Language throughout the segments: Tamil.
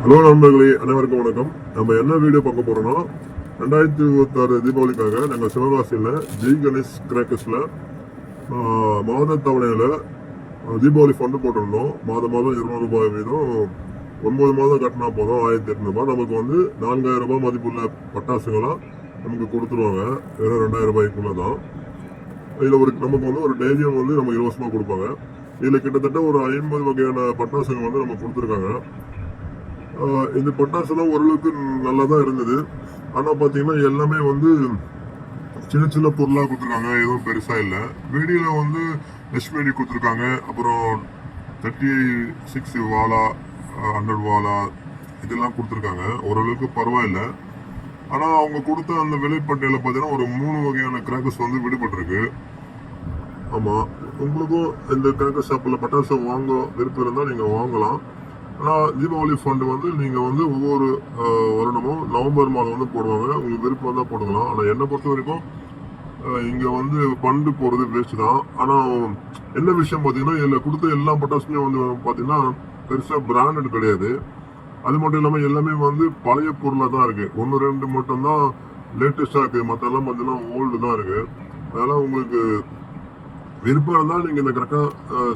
ஹலோ நண்பர்களே, அனைவருக்கும் வணக்கம். நம்ம என்ன வீடியோ பார்க்க போறோம்னா 2026 தீபாவளிக்காக நாங்கள் சிவகாசியில் ஜி கணேஷ் கிராக்கர்ஸில் மாத தவணையில் தீபாவளி ஃபண்டு போட்டிருந்தோம். மாதம் 200 ரூபாய் வீதம் 9 மாதம் கட்டினா போதும் 1800 ரூபாய். நமக்கு வந்து 4000 ரூபாய் மதிப்புள்ள பட்டாசுகளாக நமக்கு கொடுத்துருவாங்க. வெறும் 2000 ரூபாய்க்குள்ள தான். இதில் நமக்கு வந்து ஒரு டேஜியம் வந்து நமக்கு இலவசமாக கொடுப்பாங்க. இதில் கிட்டத்தட்ட ஒரு 50 வகையான பட்டாசுகள் வந்து நமக்கு கொடுத்துருக்காங்க. இந்த பட்டாசுலாம் ஓரளவுக்கு நல்லா தான் இருந்தது. ஆனால் பார்த்தீங்கன்னா எல்லாமே வந்து சின்ன சின்ன பொருளாக கொடுத்துருக்காங்க, எதுவும் பெருசாக இல்லை. வெடியில் வந்து எஸ்பிடி கொடுத்துருக்காங்க, அப்புறம் 36 வாலா 100 வாலா இதெல்லாம் கொடுத்துருக்காங்க. ஓரளவுக்கு பரவாயில்லை. ஆனால் அவங்க கொடுத்த அந்த விலைப்பட்டியலில் பார்த்தீங்கன்னா ஒரு 3 வகையான கிராக்கர்ஸ் வந்து விடுபட்டிருக்கு. ஆமாம், உங்களுக்கும் இந்த கிராக்கர் ஷாப்பில் பட்டாசு வாங்க விருப்பம் இருந்தால் நீங்கள் வாங்கலாம். ஆனால் தீபாவளி ஃபண்டு வந்து நீங்கள் வந்து ஒவ்வொரு வருடமும் நவம்பர் மாதம் வந்து போடுவாங்க. உங்களுக்கு விருப்பம் தான் போட்டுக்கலாம். ஆனால் என்னை பொறுத்த வரைக்கும் இங்கே வந்து ஃபண்டு போகிறது வேஸ்ட் தான். ஆனால் என்ன விஷயம் பார்த்தீங்கன்னா, இதில் கொடுத்த எல்லா பட்டாசுமே வந்து பார்த்தீங்கன்னா பெருசாக பிராண்டட் கிடையாது. அது மட்டும் இல்லாமல் எல்லாமே வந்து பழைய பொருளாக தான் இருக்குது. 1-2 மட்டும்தான் லேட்டஸ்ட்டாக இருக்குது. மற்றெல்லாம் பார்த்தீங்கன்னா ஓல்டு தான் இருக்குது. அதனால் உங்களுக்கு விருப்பம் இருந்தால் நீங்கள் இந்த கிராக்கர்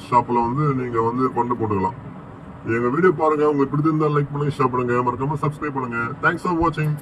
ஷாப்பில் வந்து நீங்கள் வந்து ஃபண்டு போட்டுக்கலாம். எங்க வீடியோ பாருங்க. உங்களுக்கு பிடிச்சிருந்தா லைக் பண்ணுங்க, ஷேர் பண்ணுங்க, மறக்காம சப்ஸ்கிரைப் பண்ணுங்க. தேங்க்ஸ் ஃபார் வாட்சிங்.